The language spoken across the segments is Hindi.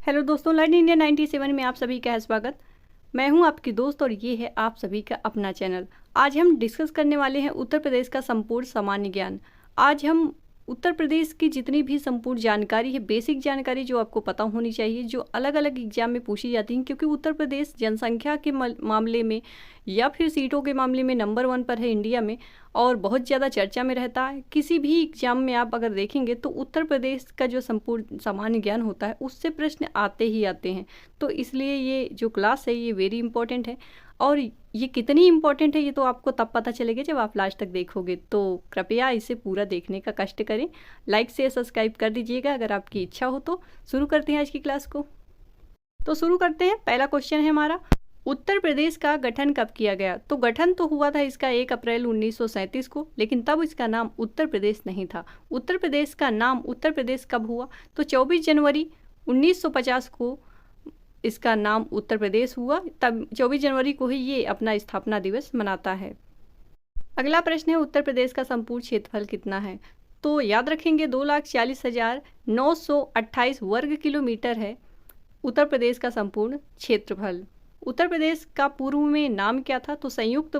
हेलो दोस्तों, लर्न इंडिया 97 में आप सभी का है स्वागत। मैं हूं आपकी दोस्त और ये है आप सभी का अपना चैनल। आज हम डिस्कस करने वाले हैं उत्तर प्रदेश का संपूर्ण सामान्य ज्ञान। आज हम उत्तर प्रदेश की जितनी भी संपूर्ण जानकारी है, बेसिक जानकारी जो आपको पता होनी चाहिए, जो अलग अलग एग्जाम में पूछी जाती हैं, क्योंकि उत्तर प्रदेश जनसंख्या के मामले में या फिर सीटों के मामले में नंबर 1 पर है इंडिया में और बहुत ज़्यादा चर्चा में रहता है। किसी भी एग्जाम में आप अगर देखेंगे तो उत्तर प्रदेश का जो संपूर्ण सामान्य ज्ञान होता है उससे प्रश्न आते ही आते हैं। तो इसलिए ये जो क्लास है ये वेरी इंपॉर्टेंट है और ये कितनी इंपॉर्टेंट है ये तो आपको तब पता चलेगा जब आप लास्ट तक देखोगे। तो कृपया इसे पूरा देखने का कष्ट करें, लाइक से सब्सक्राइब कर दीजिएगा अगर आपकी इच्छा हो। तो शुरू करते हैं आज की क्लास को। तो शुरू करते हैं। पहला क्वेश्चन है हमारा, उत्तर प्रदेश का गठन कब किया गया? तो गठन तो हुआ था इसका 1 अप्रैल 1937 को, लेकिन तब इसका नाम उत्तर प्रदेश नहीं था। उत्तर प्रदेश का नाम उत्तर प्रदेश कब हुआ? तो 24 जनवरी 1950 को इसका नाम उत्तर प्रदेश हुआ। तब 24 जनवरी को ही ये अपना स्थापना दिवस मनाता है। अगला प्रश्न है, उत्तर प्रदेश का संपूर्ण क्षेत्रफल कितना है? तो याद रखेंगे 2,40,928 वर्ग किलोमीटर है उत्तर प्रदेश का संपूर्ण क्षेत्रफल। उत्तर प्रदेश का पूर्व में नाम क्या था? तो संयुक्त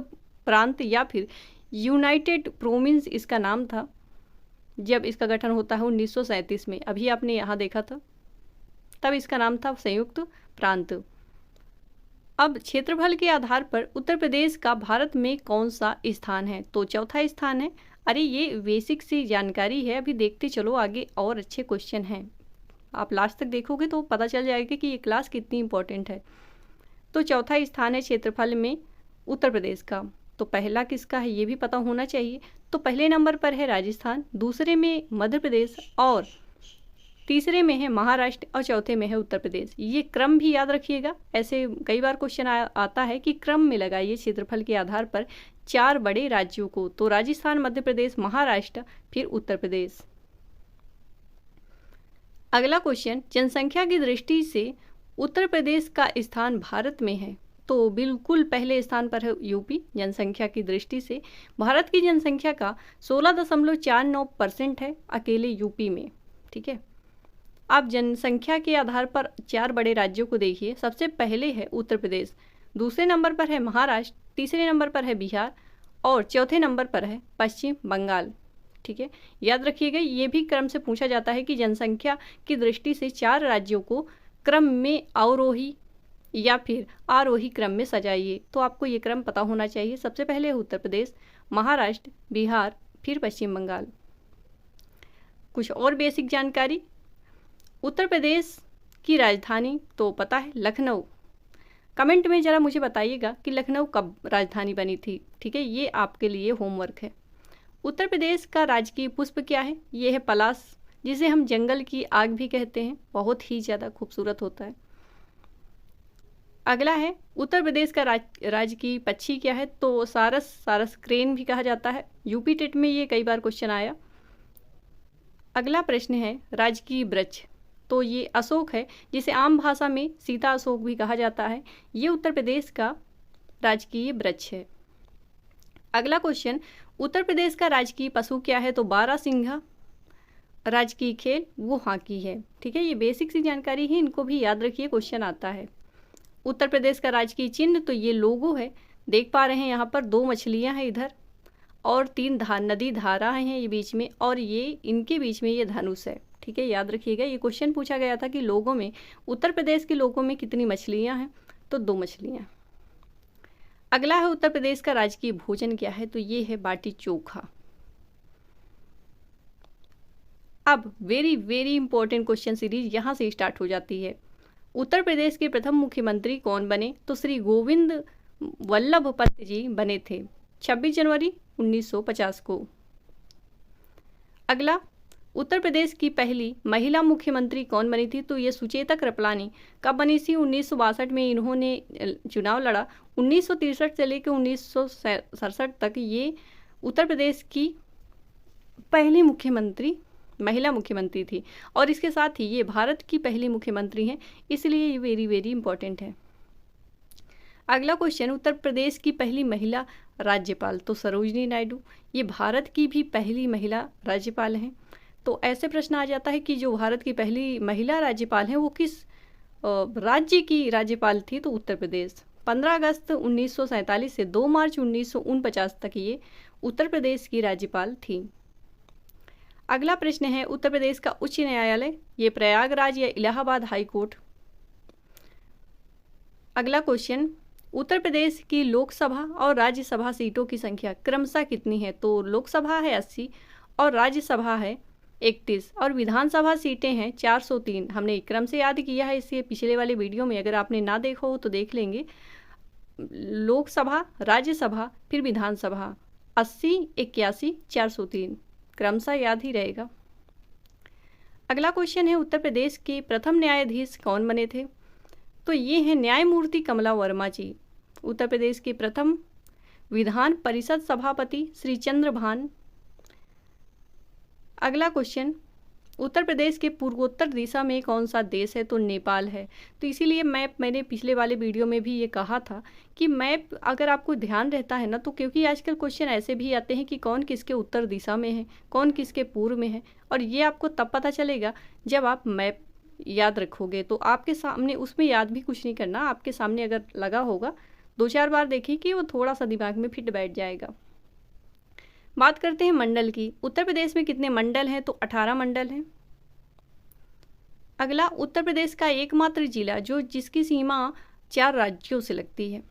प्रांत या फिर यूनाइटेड प्रोविंस इसका नाम था जब इसका गठन होता है 1937 में। अभी आपने यहाँ देखा था, तब इसका नाम था संयुक्त प्रांत। अब क्षेत्रफल के आधार पर उत्तर प्रदेश का भारत में कौन सा स्थान है? तो चौथा स्थान है। अरे ये बेसिक सी जानकारी है, अभी देखते चलो आगे और अच्छे क्वेश्चन हैं। आप लास्ट तक देखोगे तो पता चल जाएगा कि ये क्लास कितनी इंपॉर्टेंट है। तो चौथा स्थान है क्षेत्रफल में उत्तर प्रदेश का। तो पहला किसका है ये भी पता होना चाहिए। तो पहले नंबर पर है राजस्थान, दूसरे में मध्य प्रदेश और तीसरे में है महाराष्ट्र और चौथे में है उत्तर प्रदेश। ये क्रम भी याद रखिएगा, ऐसे कई बार क्वेश्चन आता है कि क्रम में लगाइए क्षेत्रफल के आधार पर 4 बड़े राज्यों को। तो राजस्थान, मध्य प्रदेश, महाराष्ट्र, फिर उत्तर प्रदेश। अगला क्वेश्चन, जनसंख्या की दृष्टि से उत्तर प्रदेश का स्थान भारत में है? तो बिल्कुल पहले स्थान पर है यूपी। जनसंख्या की दृष्टि से भारत की जनसंख्या का 16.49% है अकेले यूपी में। ठीक है, आप जनसंख्या के आधार पर 4 बड़े राज्यों को देखिए। सबसे पहले है उत्तर प्रदेश, दूसरे नंबर पर है महाराष्ट्र, तीसरे नंबर पर है बिहार और चौथे नंबर पर है पश्चिम बंगाल। ठीक है, याद रखिएगा, ये भी क्रम से पूछा जाता है कि जनसंख्या की दृष्टि से 4 राज्यों को क्रम में अवरोही या फिर आरोही क्रम में सजाइए। तो आपको ये क्रम पता होना चाहिए। सबसे पहले उत्तर प्रदेश, महाराष्ट्र, बिहार, फिर पश्चिम बंगाल। कुछ और बेसिक जानकारी, उत्तर प्रदेश की राजधानी तो पता है लखनऊ। कमेंट में ज़रा मुझे बताइएगा कि लखनऊ कब राजधानी बनी थी। ठीक है, ये आपके लिए होमवर्क है। उत्तर प्रदेश का राजकीय पुष्प क्या है? ये है पलाश, जिसे हम जंगल की आग भी कहते हैं। बहुत ही ज़्यादा खूबसूरत होता है। अगला है, उत्तर प्रदेश का राजकीय पक्षी क्या है? तो सारस, सारस क्रेन भी कहा जाता है। यूपी टेट में ये कई बार क्वेश्चन आया। अगला प्रश्न है, राजकीय वृक्ष। तो ये अशोक है, जिसे आम भाषा में सीता अशोक भी कहा जाता है। ये उत्तर प्रदेश का राजकीय वृक्ष है। अगला क्वेश्चन, उत्तर प्रदेश का राजकीय पशु क्या है? तो बारहसिंघा। राजकीय खेल वो हॉकी है। ठीक है, ये बेसिक सी जानकारी है, इनको भी याद रखिए, क्वेश्चन आता है। उत्तर प्रदेश का राजकीय चिन्ह तो ये लोगो है। देख पा रहे हैं यहाँ पर 2 मछलियाँ हैं इधर और 3 नदी धाराएं हैं ये बीच में, और ये इनके बीच में ये धनुष है। ठीक है, याद रखिएगा, ये क्वेश्चन पूछा गया था कि लोगों में, उत्तर प्रदेश के लोगों में कितनी मछलियाँ हैं? तो 2 मछलियाँ। अगला है, उत्तर प्रदेश का राजकीय भोजन क्या है? तो ये है बाटी चोखा। अब very very important question series यहाँ से स्टार्ट हो जाती है। उत्तर प्रदेश के प्रथम मुख्यमंत्री कौन बने? तो श्री गोविंद वल्लभ पंत जी बने थे 26 जनवरी 1950 को। अगला, उत्तर प्रदेश की पहली महिला मुख्यमंत्री कौन बनी थी? तो ये सुचेता कृपलानी। कब बनी थी? 1962 में इन्होंने चुनाव लड़ा। 1963 से लेकर 1967 तक ये उत्तर प्रदेश की पहली महिला मुख्यमंत्री थी और इसके साथ ही ये भारत की पहली मुख्यमंत्री हैं, इसलिए ये वेरी वेरी इंपॉर्टेंट है। अगला क्वेश्चन, उत्तर प्रदेश की पहली महिला राज्यपाल। तो सरोजिनी नायडू, ये भारत की भी पहली महिला राज्यपाल हैं। तो ऐसे प्रश्न आ जाता है कि जो भारत की पहली महिला राज्यपाल हैं वो किस राज्य की राज्यपाल थी तो उत्तर प्रदेश। 15 अगस्त 1947 से 2 मार्च 1949 तक ये उत्तर प्रदेश की राज्यपाल थी। अगला प्रश्न है, उत्तर प्रदेश का उच्च न्यायालय ये प्रयागराज या इलाहाबाद हाई कोर्ट। अगला क्वेश्चन, उत्तर प्रदेश की लोकसभा और राज्यसभा सीटों की संख्या क्रमशः कितनी है? तो लोकसभा है 80 और राज्यसभा है 31 और विधानसभा सीटें हैं 403। हमने क्रम से याद किया है इससे पिछले वाले वीडियो में, अगर आपने ना देखा हो तो देख लेंगे। लोकसभा, राज्यसभा, फिर विधानसभा 80, 81, 403 क्रमशः याद ही रहेगा। अगला क्वेश्चन है, उत्तर प्रदेश के प्रथम न्यायाधीश कौन बने थे? तो ये हैं न्यायमूर्ति कमला वर्मा जी। उत्तर प्रदेश के प्रथम विधान परिषद सभापति श्री चंद्रभान। अगला क्वेश्चन, उत्तर प्रदेश के पूर्वोत्तर दिशा में कौन सा देश है? तो नेपाल है। तो इसीलिए मैप मैंने पिछले वाले वीडियो में भी ये कहा था कि मैप अगर आपको ध्यान रहता है ना, तो क्योंकि आजकल क्वेश्चन ऐसे भी आते हैं कि कौन किसके उत्तर दिशा में है, कौन किसके पूर्व में है, और ये आपको तब पता चलेगा जब आप मैप याद रखोगे। तो आपके सामने उसमें याद भी कुछ नहीं करना, आपके सामने अगर लगा होगा 2-4 बार देखिए कि वो थोड़ा सा दिमाग में फिट बैठ जाएगा। बात करते हैं मंडल की। उत्तर प्रदेश में कितने मंडल हैं? तो 18 मंडल हैं। अगला, उत्तर प्रदेश का एकमात्र जिला जिसकी सीमा 4 राज्यों से लगती है,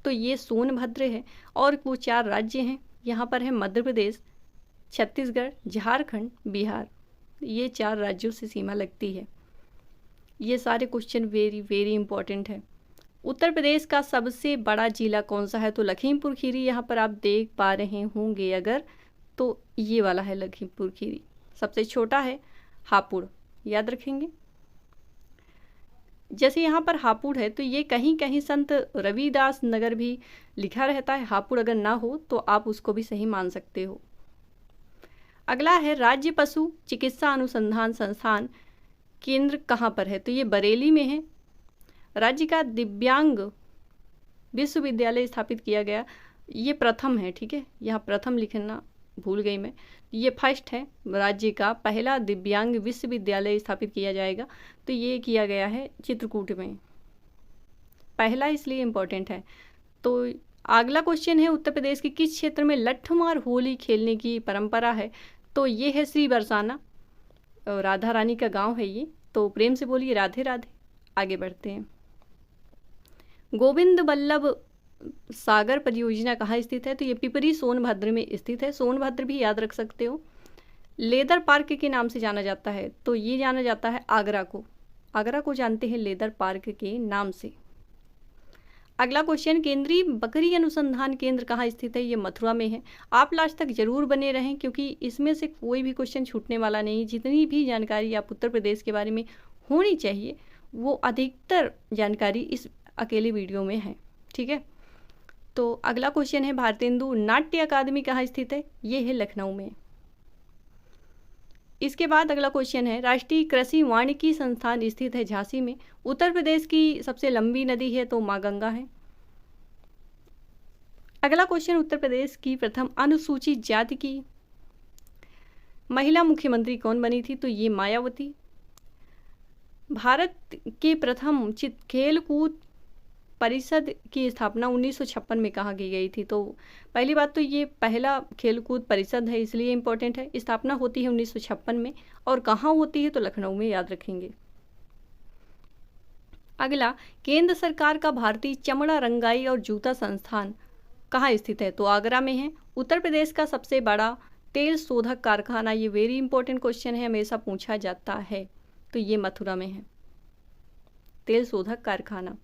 तो ये सोनभद्र है और वो 4 राज्य हैं। यहाँ पर है मध्य प्रदेश, छत्तीसगढ़, झारखंड, बिहार। ये 4 राज्यों से सीमा लगती है। ये सारे क्वेश्चन वेरी वेरी इंपॉर्टेंट है। उत्तर प्रदेश का सबसे बड़ा जिला कौन सा है? तो लखीमपुर खीरी। यहाँ पर आप देख पा रहे होंगे अगर, तो ये वाला है लखीमपुर खीरी। सबसे छोटा है हापुड़, याद रखेंगे। जैसे यहाँ पर हापुड़ है तो ये कहीं कहीं संत रविदास नगर भी लिखा रहता है, हापुड़ अगर ना हो तो आप उसको भी सही मान सकते हो। अगला है, राज्य पशु चिकित्सा अनुसंधान संस्थान केंद्र कहाँ पर है? तो ये बरेली में है। राज्य का दिव्यांग विश्वविद्यालय स्थापित किया गया, ये प्रथम है, ठीक है, यहाँ प्रथम लिखना भूल गई मैं। ये फर्स्ट है, राज्य का पहला दिव्यांग विश्वविद्यालय स्थापित किया जाएगा, तो ये किया गया है चित्रकूट में, पहला इसलिए इम्पोर्टेंट है। तो अगला क्वेश्चन है, उत्तर प्रदेश के किस क्षेत्र में लट्ठमार होली खेलने की परंपरा है? तो ये है श्री बरसाना, राधा रानी का गांव है ये, तो प्रेम से बोलिए राधे राधे। आगे बढ़ते हैं। गोविंद बल्लभ सागर परियोजना कहाँ स्थित है? तो ये पिपरी सोनभद्र में स्थित है। सोनभद्र भी याद रख सकते हो। लेदर पार्क के नाम से जाना जाता है, तो ये जाना जाता है आगरा को। आगरा को जानते हैं लेदर पार्क के नाम से। अगला क्वेश्चन, केंद्रीय बकरी अनुसंधान केंद्र कहाँ स्थित है? ये मथुरा में है। आप लास्ट तक जरूर बने रहें क्योंकि इसमें से कोई भी क्वेश्चन छूटने वाला नहीं। जितनी भी जानकारी आप उत्तर प्रदेश के बारे में होनी चाहिए वो अधिकतर जानकारी इस अकेले वीडियो में है, ठीक है। तो अगला क्वेश्चन है, भारतेंदु नाट्य अकादमी कहाँ स्थित है? ये है लखनऊ में। इसके बाद अगला क्वेश्चन है, राष्ट्रीय कृषि वानिकी संस्थान स्थित है झांसी में। उत्तर प्रदेश की सबसे लंबी नदी है तो माँ गंगा है। अगला क्वेश्चन, उत्तर प्रदेश की प्रथम अनुसूचित जाति की महिला मुख्यमंत्री कौन बनी थी? तो ये मायावती। भारत के प्रथम खेल कूद परिषद की स्थापना 1956 में कहाँ की गई थी? तो पहली बात तो ये पहला खेलकूद परिषद है इसलिए इम्पोर्टेंट है। स्थापना होती है 1956 में और कहाँ होती है? तो लखनऊ में, याद रखेंगे। अगला, केंद्र सरकार का भारतीय चमड़ा रंगाई और जूता संस्थान कहाँ स्थित है? तो आगरा में है। उत्तर प्रदेश का सबसे बड़ा तेल शोधक कारखाना, ये वेरी इंपॉर्टेंट क्वेश्चन है, हमेशा पूछा जाता है, तो ये मथुरा में है, तेल शोधक कारखाना।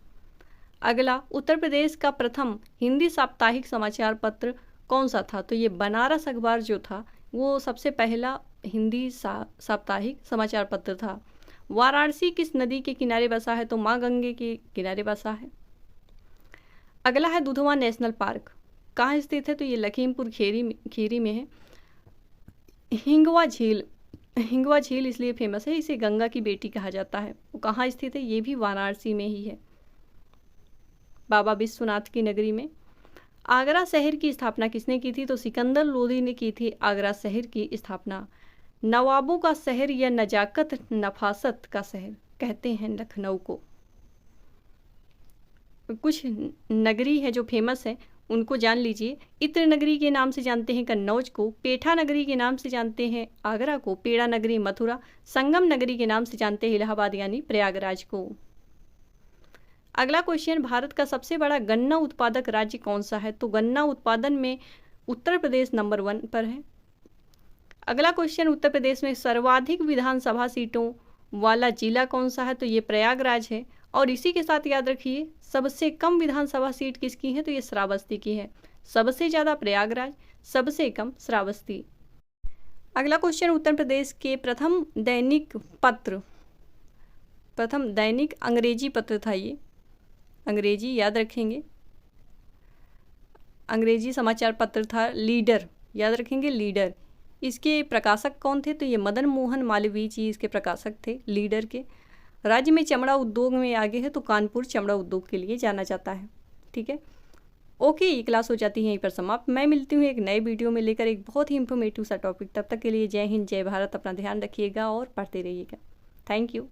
अगला, उत्तर प्रदेश का प्रथम हिंदी साप्ताहिक समाचार पत्र कौन सा था? तो ये बनारस अखबार जो था वो सबसे पहला हिंदी साप्ताहिक समाचार पत्र था। वाराणसी किस नदी के किनारे बसा है? तो माँ गंगे के किनारे बसा है। अगला है, दुधवा नेशनल पार्क कहाँ स्थित है? तो ये लखीमपुर खीरी में है। हिंगवा झील इसलिए फेमस है, इसे गंगा की बेटी कहा जाता है। वो कहाँ स्थित है? ये भी वाराणसी में ही है, बाबा विश्वनाथ की नगरी में। आगरा शहर की स्थापना किसने की थी? तो सिकंदर लोदी ने की थी आगरा शहर की स्थापना। नवाबों का शहर या नजाकत नफासत का शहर कहते हैं लखनऊ को। कुछ नगरी है जो फेमस है उनको जान लीजिए। इत्र नगरी के नाम से जानते हैं कन्नौज को, पेठा नगरी के नाम से जानते हैं आगरा को, पेड़ा नगरी मथुरा, संगम नगरी के नाम से जानते हैं इलाहाबाद यानी प्रयागराज को। अगला क्वेश्चन, भारत का सबसे बड़ा गन्ना उत्पादक राज्य कौन सा है? तो गन्ना उत्पादन में उत्तर प्रदेश नंबर 1 पर है। अगला क्वेश्चन, उत्तर प्रदेश में सर्वाधिक विधानसभा सीटों वाला जिला कौन सा है? तो ये प्रयागराज है। और इसी के साथ याद रखिए सबसे कम विधानसभा सीट किसकी है? तो ये श्रावस्ती की है। सबसे ज़्यादा प्रयागराज, सबसे कम श्रावस्ती। अगला क्वेश्चन, उत्तर प्रदेश के प्रथम दैनिक अंग्रेजी पत्र था। ये अंग्रेजी याद रखेंगे, अंग्रेजी समाचार पत्र था लीडर, याद रखेंगे लीडर। इसके प्रकाशक कौन थे? तो ये मदन मोहन मालवीय जी इसके प्रकाशक थे लीडर के। राज्य में चमड़ा उद्योग में आगे है तो कानपुर चमड़ा उद्योग के लिए जाना जाता है। ठीक है, ओके, ये क्लास हो जाती है यहीं पर समाप्त। मैं मिलती हूँ एक नए वीडियो में लेकर एक बहुत ही इंफॉर्मेटिव सा टॉपिक। तब तक के लिए जय हिंद, जय भारत। अपना ध्यान रखिएगा और पढ़ते रहिएगा। Thank you.